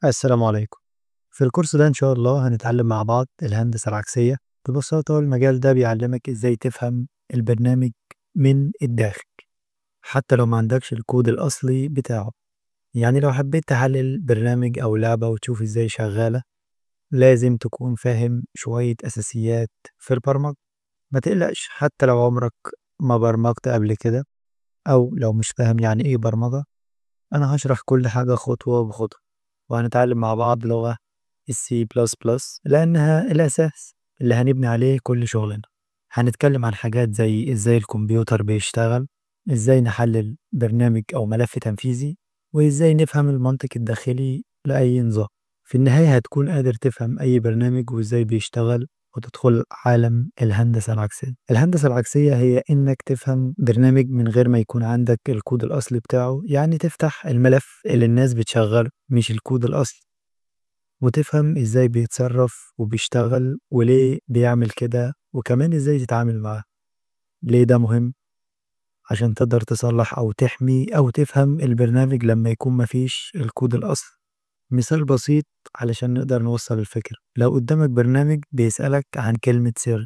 السلام عليكم. في الكورس ده إن شاء الله هنتعلم مع بعض الهندسة العكسية. ببساطة المجال ده بيعلمك إزاي تفهم البرنامج من الداخل حتى لو ما عندكش الكود الأصلي بتاعه. يعني لو حبيت تحلل برنامج أو لعبة وتشوف إزاي شغالة لازم تكون فاهم شوية أساسيات في البرمجة. ما تقلقش حتى لو عمرك ما برمجت قبل كده أو لو مش فاهم يعني إيه برمجة. أنا هشرح كل حاجة خطوة بخطوة وهنتعلم مع بعض لغة السي بلس بلس لأنها الأساس اللي هنبني عليه كل شغلنا. هنتكلم عن حاجات زي إزاي الكمبيوتر بيشتغل، إزاي نحلل برنامج أو ملف تنفيذي، وإزاي نفهم المنطق الداخلي لأي نظام. في النهاية هتكون قادر تفهم أي برنامج وإزاي بيشتغل وتدخل عالم الهندسة العكسية. الهندسة العكسية هي إنك تفهم برنامج من غير ما يكون عندك الكود الأصلي بتاعه، يعني تفتح الملف اللي الناس بتشغله مش الكود الأصلي، وتفهم إزاي بيتصرف وبيشتغل وليه بيعمل كده وكمان إزاي تتعامل معاه. ليه ده مهم؟ عشان تقدر تصلح أو تحمي أو تفهم البرنامج لما يكون مفيش الكود الأصلي. مثال بسيط علشان نقدر نوصل الفكرة: لو قدامك برنامج بيسألك عن كلمة سر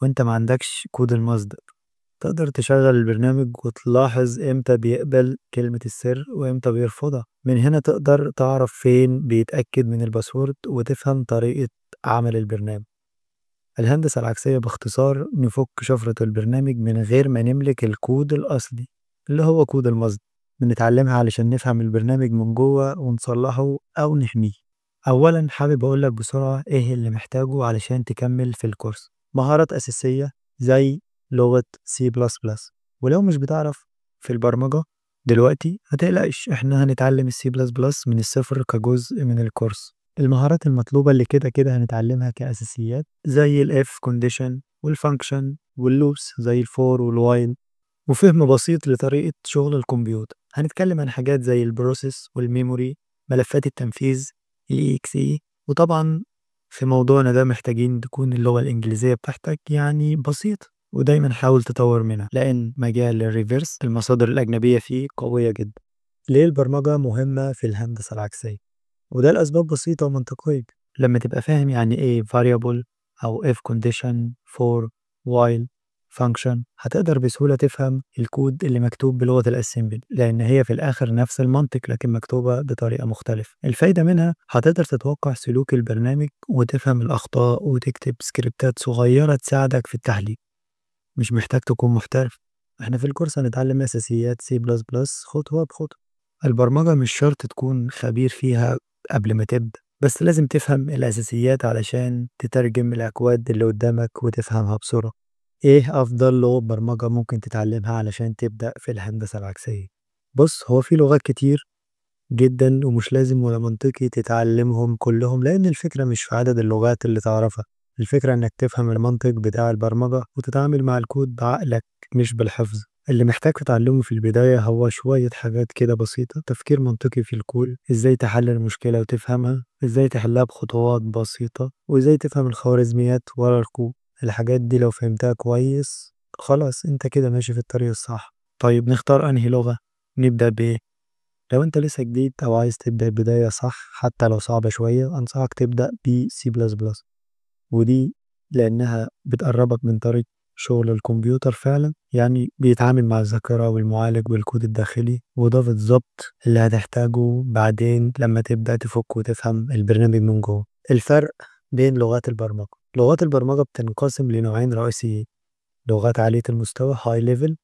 وانت ما عندكش كود المصدر، تقدر تشغل البرنامج وتلاحظ امتى بيقبل كلمة السر وامتى بيرفضها. من هنا تقدر تعرف فين بيتأكد من الباسورد وتفهم طريقة عمل البرنامج. الهندسة العكسية باختصار نفك شفرة البرنامج من غير ما نملك الكود الأصلي اللي هو كود المصدر. بنتعلمها علشان نفهم البرنامج من جوه ونصلحه أو نحميه. أولا حابب أقولك بسرعة إيه اللي محتاجه علشان تكمل في الكورس. مهارات أساسية زي لغة C++، ولو مش بتعرف في البرمجة دلوقتي متقلقش، احنا هنتعلم C++ من الصفر كجزء من الكورس. المهارات المطلوبة اللي كده كده هنتعلمها كأساسيات زي ال if condition والfunction والloops زي الفور والوايل، وفهم بسيط لطريقة شغل الكمبيوتر. هنتكلم عن حاجات زي البروسيس والميموري، ملفات التنفيذ ال exe، وطبعا في موضوعنا ده محتاجين تكون اللغة الإنجليزية بتاعتك يعني بسيطة، ودايما حاول تطور منها لأن مجال الريفرس المصادر الأجنبية فيه قوية جدا. ليه البرمجة مهمة في الهندسة العكسية؟ وده لأسباب بسيطة ومنطقية. لما تبقى فاهم يعني إيه variable أو if condition for while function هتقدر بسهولة تفهم الكود اللي مكتوب بلغة الأسمبل، لأن هي في الآخر نفس المنطق لكن مكتوبة بطريقة مختلفة. الفايدة منها هتقدر تتوقع سلوك البرنامج وتفهم الأخطاء وتكتب سكريبتات صغيرة تساعدك في التحليل. مش محتاج تكون محترف، احنا في الكورس هنتعلم أساسيات C++ خطوة بخطوة. البرمجة مش شرط تكون خبير فيها قبل ما تبدأ، بس لازم تفهم الأساسيات علشان تترجم الأكواد اللي قدامك وتفهمها بسرعة. إيه أفضل لغة برمجة ممكن تتعلمها علشان تبدأ في الهندسة العكسية؟ بص، هو في لغات كتير جدا ومش لازم ولا منطقي تتعلمهم كلهم، لأن الفكرة مش في عدد اللغات اللي تعرفها، الفكرة إنك تفهم المنطق بتاع البرمجة وتتعامل مع الكود بعقلك مش بالحفظ. اللي محتاج تتعلمه في البداية هو شوية حاجات كده بسيطة: تفكير منطقي في الكود، إزاي تحلل المشكلة وتفهمها، إزاي تحلها بخطوات بسيطة، وإزاي تفهم الخوارزميات ورا الكود. الحاجات دي لو فهمتها كويس خلاص أنت كده ماشي في الطريق الصح. طيب نختار أنهي لغة؟ نبدأ بإيه؟ لو انت لسه جديد او عايز تبدأ بداية صح حتى لو صعبة شوية، انصحك تبدأ ب C++، ودي لانها بتقربك من طريق شغل الكمبيوتر فعلا، يعني بيتعامل مع الذاكرة والمعالج والكود الداخلي، وده بالظبط اللي هتحتاجه بعدين لما تبدأ تفك وتفهم البرنامج من جوه. الفرق بين لغات البرمجة: لغات البرمجة بتنقسم لنوعين رئيسيين: لغات عالية المستوى High Level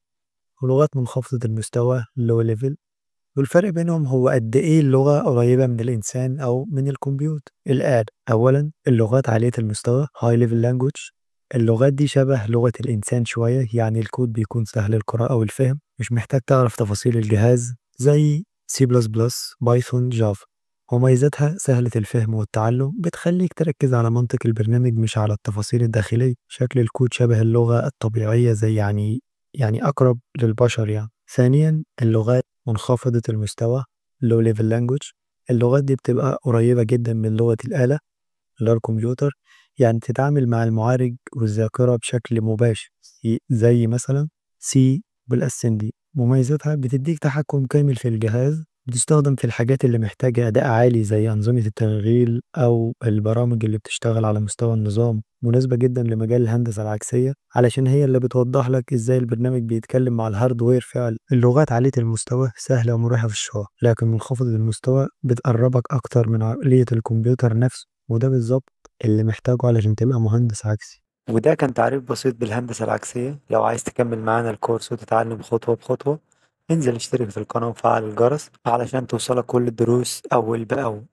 ولغات منخفضة المستوى Low Level. والفرق بينهم هو قد إيه اللغة قريبة من الإنسان أو من الكمبيوتر الآلة. أولا اللغات عالية المستوى High Level Language، اللغات دي شبه لغة الإنسان شوية، يعني الكود بيكون سهل القراءة والفهم، مش محتاج تعرف تفاصيل الجهاز زي C++، بايثون، جافا. وميزتها سهلة الفهم والتعلم، بتخليك تركز على منطق البرنامج مش على التفاصيل الداخلية. شكل الكود شبه اللغة الطبيعية، زي يعني أقرب للبشر يعني. ثانيا اللغات منخفضة المستوى Low Level Language، اللغات دي بتبقى قريبة جدا من لغة الآلة اللي هو الكمبيوتر، يعني تتعامل مع المعالج والذاكرة بشكل مباشر، زي مثلا C بالأسندي. مميزاتها بتديك تحكم كامل في الجهاز بتستخدم في الحاجات اللي محتاجة أداء عالي زي أنظمة التشغيل أو البرامج اللي بتشتغل على مستوى النظام، مناسبة جدا لمجال الهندسة العكسية علشان هي اللي بتوضح لك إزاي البرنامج بيتكلم مع الهاردوير فعلا. اللغات عالية المستوى سهلة ومريحة في الشغل، لكن منخفضة المستوى بتقربك أكتر من عقلية الكمبيوتر نفسه، وده بالظبط اللي محتاجه علشان تبقى مهندس عكسي. وده كان تعريف بسيط بالهندسة العكسية. لو عايز تكمل معانا الكورس وتتعلم خطوة بخطوة، انزل اشترك في القناة وفعل الجرس علشان توصلك كل الدروس أول بأول.